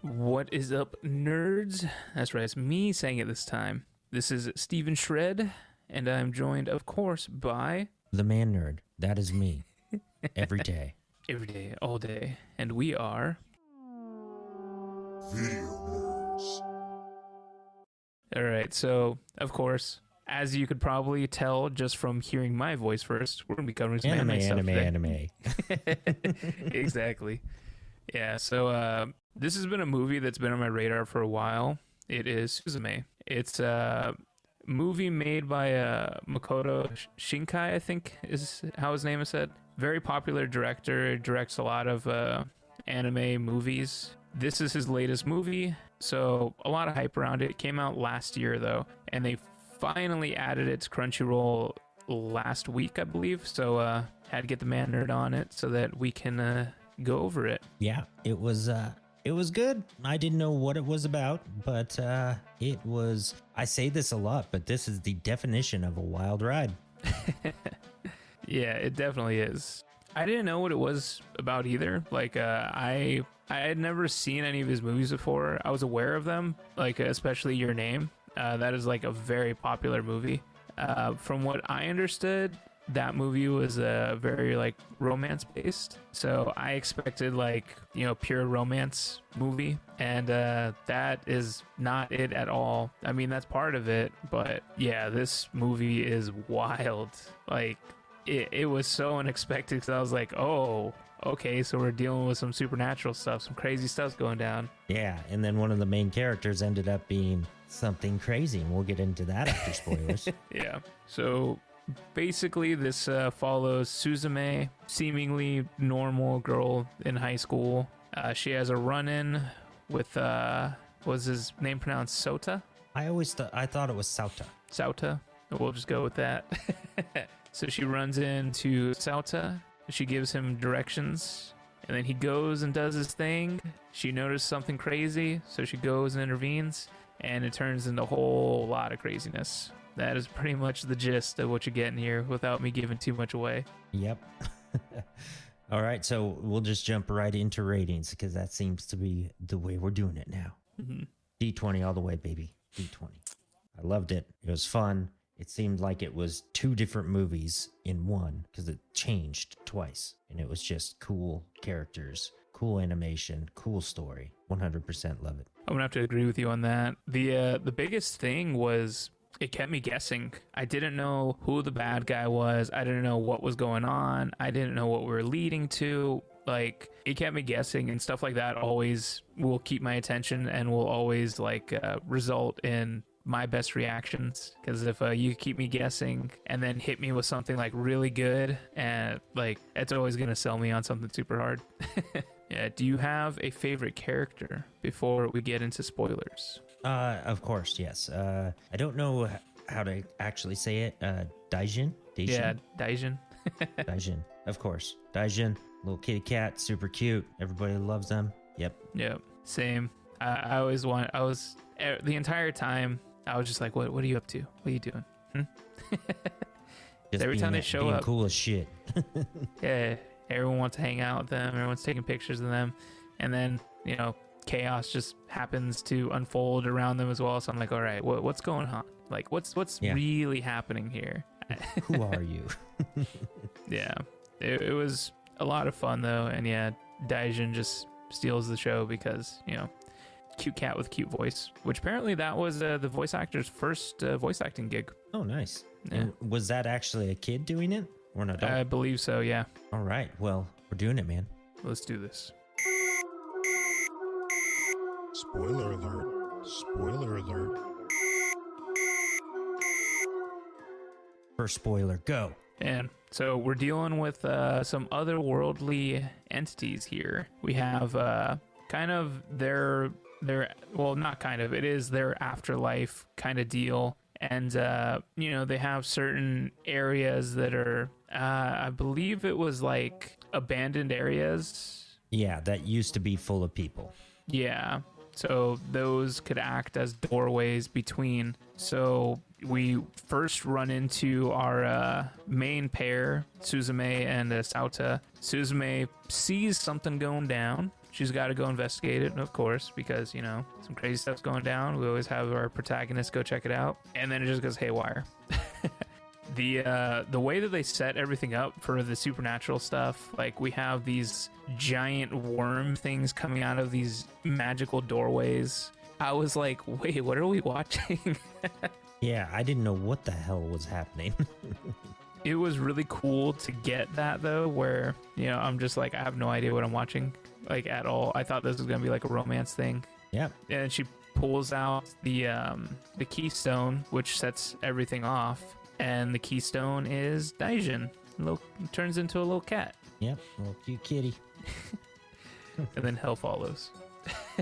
What is up, nerds? That's right, it's me saying it this time. This is Steven Shred, and I'm joined, of course, by... The ManNerd. That is me. Every day. Every day, all day. And we are... Video Nerds. Alright, so, of course, as you could probably tell just from hearing my voice first, we're going to be covering some anime stuff today. Exactly. Yeah, so this has been a movie that's been on my radar for a while. It is Suzume. It's a movie made by Makoto Shinkai, I think is how his name is said. Very popular director, directs a lot of anime movies. This is his latest movie, so a lot of hype around it. It came out last year, though, and they finally added it to Crunchyroll last week, I believe. So had to get the ManNerd on it so that we can... go over it. Yeah, it was good. I didn't know what it was about, but it was, I say this a lot, but this is the definition of a wild ride. Yeah, it definitely is. I didn't know what it was about either. Like, I had never seen any of his movies before. I was aware of them, like especially Your Name. That is like a very popular movie. From what I understood, that movie was very like romance based, so I expected like, you know, pure romance movie, and that is not it at all. I mean, that's part of it, but yeah, this movie is wild. Like it was so unexpected, because I was like, oh, okay, so we're dealing with some supernatural stuff, some crazy stuff going down. Yeah, and then one of the main characters ended up being something crazy, and we'll get into that after spoilers. Yeah, so basically, this follows Suzume, seemingly normal girl in high school. She has a run-in with, was his name pronounced Sota? I thought it was Sauta. Sauta? We'll just go with that. So she runs into Sauta. She gives him directions, and then he goes and does his thing. She noticed something crazy, so she goes and intervenes, and it turns into a whole lot of craziness. That is pretty much the gist of what you're getting here without me giving too much away. Yep. All right, so we'll just jump right into ratings, because that seems to be the way we're doing it now. Mm-hmm. D20 all the way, baby. D20. I loved it. It was fun. It seemed like it was two different movies in one, because it changed twice. And it was just cool characters, cool animation, cool story. 100% love it. I'm going to have to agree with you on that. The biggest thing was... it kept me guessing. I didn't know who the bad guy was. I didn't know what was going on. I didn't know what we were leading to. Like, it kept me guessing, and stuff like that always will keep my attention and will always, like, result in my best reactions. Because if you keep me guessing and then hit me with something, like, really good, and, like, it's always going to sell me on something super hard. Yeah, do you have a favorite character before we get into spoilers? Of course, yes. I don't know how to actually say it. Daijin? Yeah, Daijin. Daijin, of course. Daijin, little kitty cat, super cute. Everybody loves them. Yep. Same. I was the entire time, I was just like, what are you up to? What are you doing? Every time they show up, cool as shit. Yeah, everyone wants to hang out with them. Everyone's taking pictures of them. And then, you know, chaos just happens to unfold around them as well. So I'm like, all right, what's going on? Like, what's really happening here? Who are you? Yeah, it was a lot of fun though. And yeah, Daijin just steals the show because, you know, cute cat with cute voice, which apparently that was the voice actor's first voice acting gig. Oh, nice. Yeah. And was that actually a kid doing it or an adult? I believe so, yeah. All right, well, we're doing it, man. Let's do this. Spoiler alert. Spoiler alert. First spoiler, go. And so we're dealing with some otherworldly entities here. We have kind of their well, not kind of, it is their afterlife kind of deal. And, you know, they have certain areas that are, I believe it was like abandoned areas. Yeah, that used to be full of people. Yeah. So those could act as doorways between. So we first run into our main pair, Suzume and Sauta. Suzume sees something going down. she's got to go investigate it, of course, because, you know, some crazy stuff's going down. We always have our protagonist go check it out, and then it just goes haywire. The way that they set everything up for the supernatural stuff, like we have these giant worm things coming out of these magical doorways. I was like, wait, what are we watching? Yeah, I didn't know what the hell was happening. It was really cool to get that, though, where, you know, I'm just like, I have no idea what I'm watching, like, at all. I thought this was going to be like a romance thing. Yeah. And she pulls out the keystone, which sets everything off. And the keystone is Daijin. Turns into a little cat. Yep, little cute kitty. And then hell follows.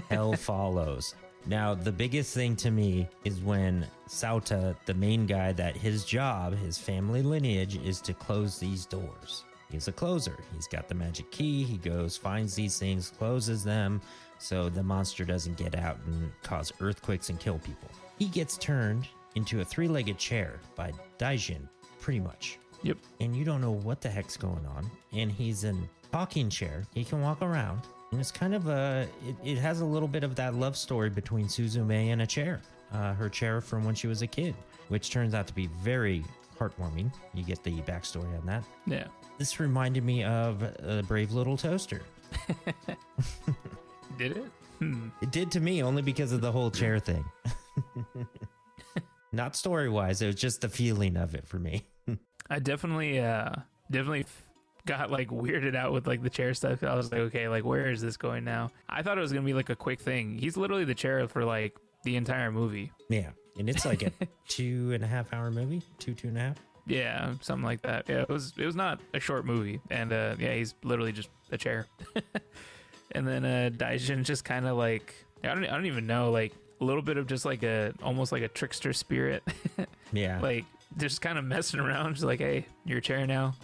Hell follows. Now, the biggest thing to me is when Sauta, the main guy, that his job, his family lineage, is to close these doors. He's a closer. He's got the magic key. He goes, finds these things, closes them, so the monster doesn't get out and cause earthquakes and kill people. He gets turned into a three-legged chair by Daijin, pretty much. Yep. And you don't know what the heck's going on. And he's in talking chair. He can walk around. And it's kind of it has a little bit of that love story between Suzume and a chair. Her chair from when she was a kid, which turns out to be very heartwarming. You get the backstory on that. Yeah. This reminded me of a Brave Little Toaster. Did it? It did to me, only because of the whole chair thing. Not story-wise, it was just the feeling of it for me. I definitely got like weirded out with like the chair stuff. I was like, okay, like where is this going now? I thought it was gonna be like a quick thing. He's literally the chair for like the entire movie. Yeah, and it's like a 2.5 hour movie, 2.5. Yeah, something like that. Yeah, it was not a short movie, and yeah, he's literally just a chair. And then Daijin just kind of like I don't even know, like a little bit of just like almost like a trickster spirit. Yeah, like just kind of messing around, just like, hey, you're a chair now.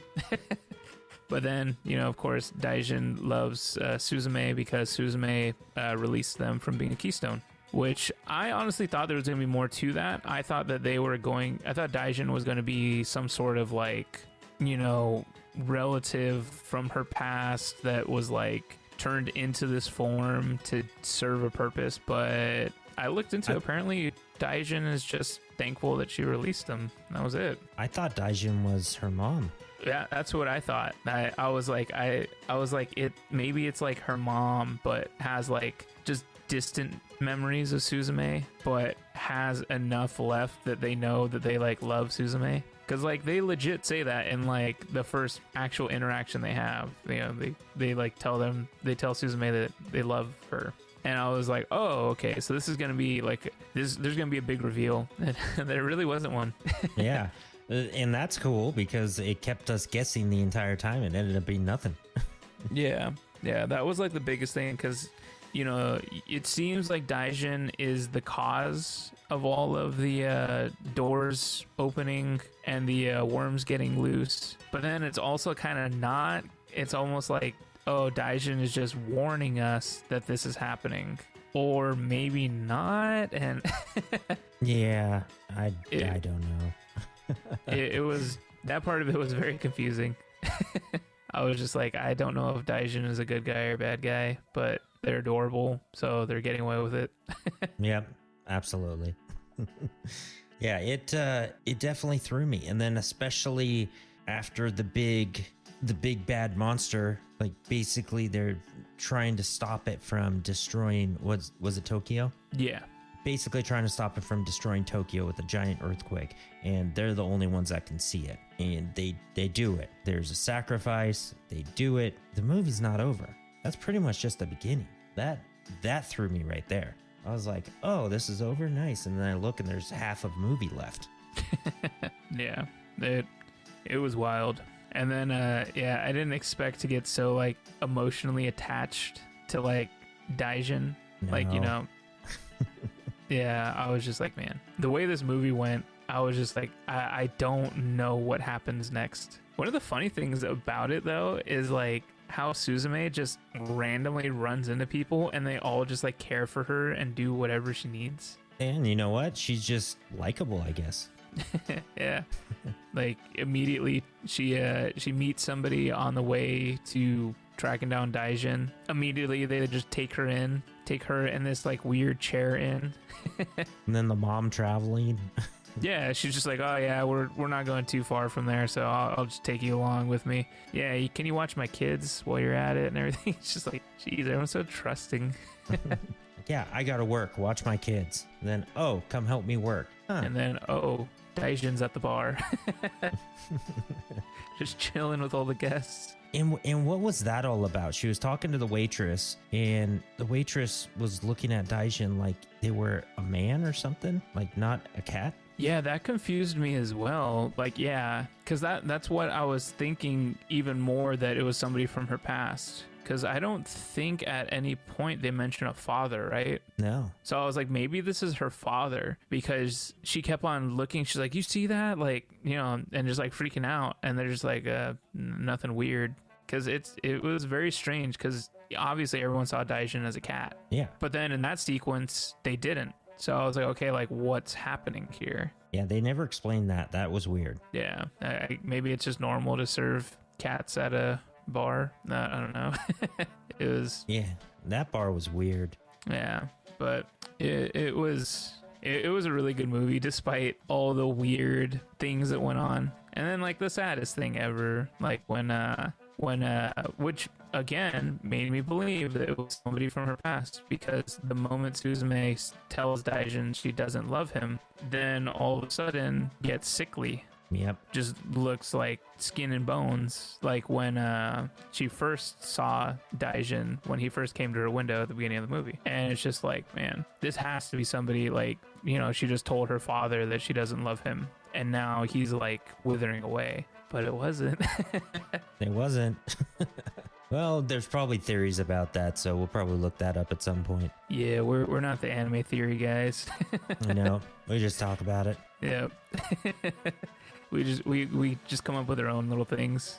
But then, you know, of course, Daijin loves Suzume because Suzume released them from being a keystone, which I honestly thought there was going to be more to that. I thought that I thought Daijin was going to be some sort of like, you know, relative from her past that was like turned into this form to serve a purpose. But I looked into apparently Daijin is just thankful that she released them. That was it. I thought Daijin was her mom. Yeah, that's what I thought. I was like, maybe it's like her mom, but has like just distant memories of Suzume, but has enough left that they know that they like love Suzume. Because like they legit say that in like the first actual interaction they have. You know, they like tell Suzume that they love her. And I was like, oh, okay, so this is gonna be like there's gonna be a big reveal, and there really wasn't one. Yeah. And that's cool because it kept us guessing the entire time. It ended up being nothing. Yeah, that was like the biggest thing because, you know, it seems like Daijin is the cause of all of the doors opening and the worms getting loose. But then it's also kind of not. It's almost like, oh, Daijin is just warning us that this is happening. Or maybe not. And yeah, I don't know. it was, that part of it was very confusing. I was just like, I don't know if Daijin is a good guy or a bad guy, but they're adorable, so they're getting away with it. Yep, absolutely. Yeah, it definitely threw me, and then especially after the big bad monster, like basically they're trying to stop it from destroying. Was it Tokyo? Yeah. Basically trying to stop it from destroying Tokyo with a giant earthquake, and they're the only ones that can see it, and they do it. There's a sacrifice, they do it. The movie's not over. That's pretty much just the beginning. That threw me right there. I was like, oh, this is over, nice. And then I look and there's half of movie left. Yeah, it was wild. And then yeah, I didn't expect to get so like emotionally attached to like Daijin. No. Like, you know. Yeah, I was just like, man, the way this movie went, I was just like, I don't know what happens next. One of the funny things about it, though, is like how Suzume just randomly runs into people and they all just like care for her and do whatever she needs. And you know what? She's just likable, I guess. Yeah. Like immediately she meets somebody on the way to tracking down Daijin. Immediately they just take her in this like weird chair in. And then the mom traveling. Yeah, she's just like, oh yeah, we're not going too far from there, so I'll just take you along with me. Yeah, can you watch my kids while you're at it and everything? It's just like, geez, everyone's so trusting. Yeah, I gotta work. Watch my kids. And then, oh, come help me work. Huh. And then, Daijin's at the bar. Just chilling with all the guests. And what was that all about? She was talking to the waitress, and the waitress was looking at Daijin like they were a man or something, like not a cat. Yeah, that confused me as well. Like, yeah, because that's what I was thinking even more, that it was somebody from her past. Because I don't think at any point they mention a father, right? No. So I was like, maybe this is her father, because she kept on looking. She's like, you see that? Like, you know, and just like freaking out. And they're just like, nothing weird. Because it was very strange, because obviously everyone saw Daijin as a cat. Yeah. But then in that sequence, they didn't. So I was like, okay, like what's happening here? Yeah, they never explained that. That was weird. Yeah. Maybe it's just normal to serve cats at a bar. I don't know. It was. Yeah, that bar was weird. Yeah, but it was a really good movie despite all the weird things that went on. And then like the saddest thing ever, like when which again made me believe that it was somebody from her past, because the moment Suzume tells Daijin she doesn't love him, then all of a sudden gets sickly. Yep. Just looks like skin and bones, like when she first saw Daijin when he first came to her window at the beginning of the movie. And it's just like, man, this has to be somebody, like, you know, she just told her father that she doesn't love him, and now he's like withering away. But it wasn't. It wasn't. Well, there's probably theories about that, so we'll probably look that up at some point. Yeah, we're not the anime theory guys. I know. We just talk about it. Yep. We just come up with our own little things.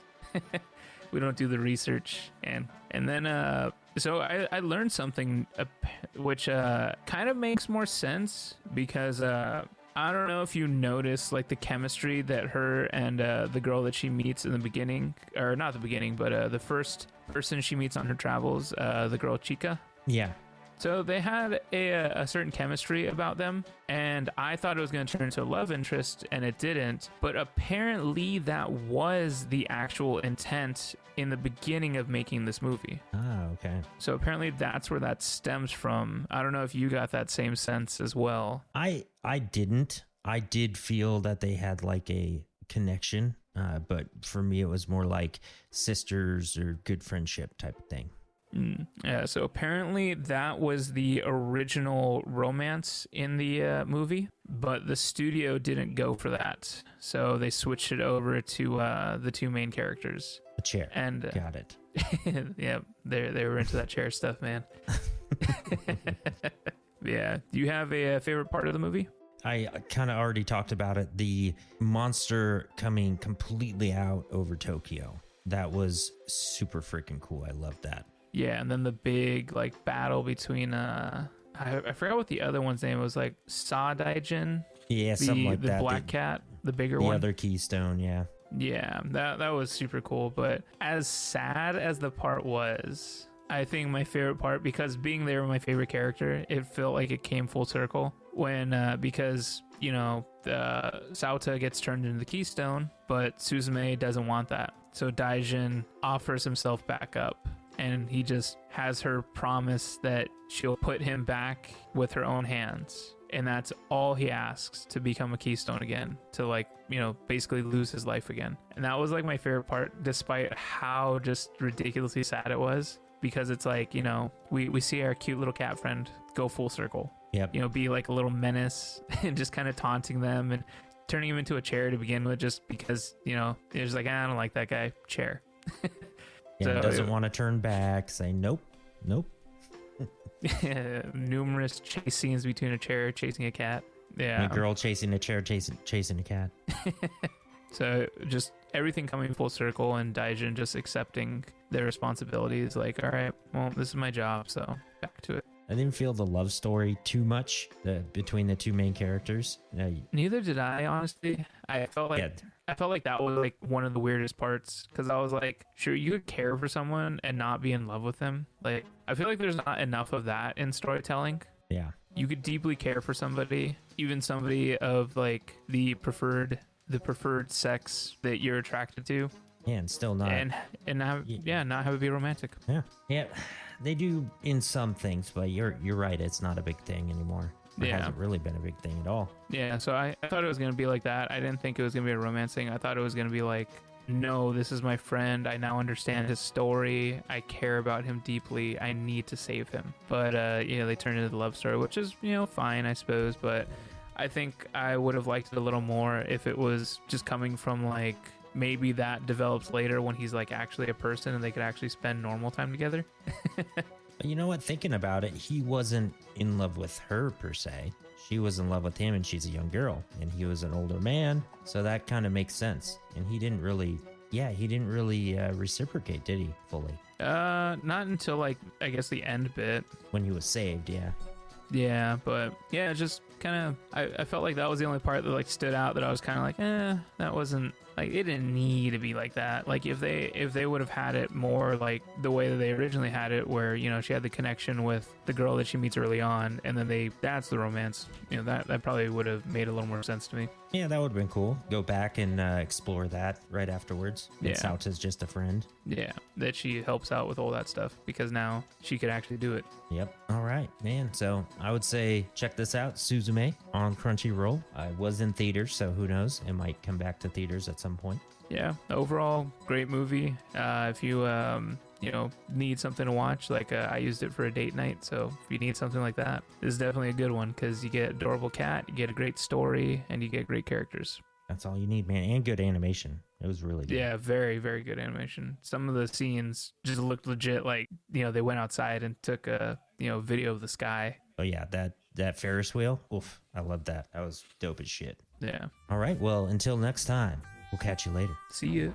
We don't do the research. And then so I learned something which kind of makes more sense, because I don't know if you notice like the chemistry that her and the girl that she meets in the beginning, or not the beginning, but the first person she meets on her travels, the girl Chica. Yeah. So they had a certain chemistry about them, and I thought it was going to turn into a love interest, and it didn't. But apparently that was the actual intent in the beginning of making this movie. Ah, okay. So apparently that's where that stems from. I don't know if you got that same sense as well. I didn't. I did feel that they had like a connection, but for me it was more like sisters or good friendship type of thing. Yeah, so apparently that was the original romance in the movie, but the studio didn't go for that. So they switched it over to the two main characters. A chair. And got it. Yeah, they were into that chair stuff, man. Yeah. Do you have a favorite part of the movie? I kind of already talked about it. The monster coming completely out over Tokyo. That was super freaking cool. I love that. Yeah, and then the big like battle between I forgot what the other one's name was, like Daijin. Yeah, something like that. The black cat, the bigger one. The other keystone, yeah. Yeah, that was super cool. But as sad as the part was, I think my favorite part, because being there with my favorite character, it felt like it came full circle when because you know Sauta gets turned into the keystone, but Suzume doesn't want that. So Daijin offers himself back up. And he just has her promise that she'll put him back with her own hands. And that's all he asks, to become a keystone again, to like, you know, basically lose his life again. And that was like my favorite part, despite how just ridiculously sad it was, because it's like, you know, we see our cute little cat friend go full circle. Yep. You know, be like a little menace and just kind of taunting them and turning him into a chair to begin with, just because, you know, they're just like, I don't like that guy, chair. Yeah, so, doesn't want to turn back, say nope. Numerous chase scenes between a chair chasing a cat. Yeah, and a girl chasing a chair, chasing a cat. So just everything coming full circle, and Daijin just accepting their responsibilities. Like, all right, well, this is my job, so back to it. I didn't feel the love story too much between the two main characters. Neither did I, honestly. I felt like Yeah. I felt like that was like one of the weirdest parts because I was like, sure, you could care for someone and not be in love with them. Like, I feel like there's not enough of that in storytelling. Yeah. You could deeply care for somebody, even somebody of like the preferred sex that you're attracted to, Yeah, and still not. and not have it be romantic. Yeah. They do in some things, but you're right. It's not a big thing anymore. It hasn't really been a big thing at all. Yeah, so I thought it was going to be like that. I didn't think it was going to be a romance thing. I thought it was going to be like, no, this is my friend. I now understand his story. I care about him deeply. I need to save him. But, they turned into the love story, which is, fine, I suppose. But I think I would have liked it a little more if it was just coming from, like, maybe that develops later when he's, like, actually a person and they could actually spend normal time together. You know what? Thinking about it, he wasn't in love with her per se. She was in love with him, and she's a young girl, and he was an older man. So that kind of makes sense. And he didn't really reciprocate, did he? Fully? Not until, like, I guess the end bit. When he was saved, yeah. Yeah, but yeah, just kind of, I felt like that was the only part that like stood out that I was kind of like, that wasn't, like, it didn't need to be like that. Like, if they would have had it more like the way that they originally had it, where, she had the connection with the girl that she meets early on, and then that's the romance, that probably would have made a little more sense to me. Yeah, that would have been cool. Go back and explore that right afterwards. Yeah. It's out as just a friend. Yeah, that she helps out with all that stuff because now she could actually do it. Yep. All right, man. So I would say check this out, Suzume on Crunchyroll. I was in theaters, so who knows? It might come back to theaters at some point. Yeah, overall, great movie. If you, need something to watch, like I used it for a date night, so if you need something like that, this is definitely a good one because you get adorable cat, you get a great story, and you get great characters. That's all you need, man. And good animation. It was really good. Yeah, very, very good animation. Some of the scenes just looked legit like, they went outside and took a, video of the sky. Oh, yeah, that Ferris wheel. Oof, I love that. That was dope as shit. Yeah. All right, well, until next time, we'll catch you later. See you.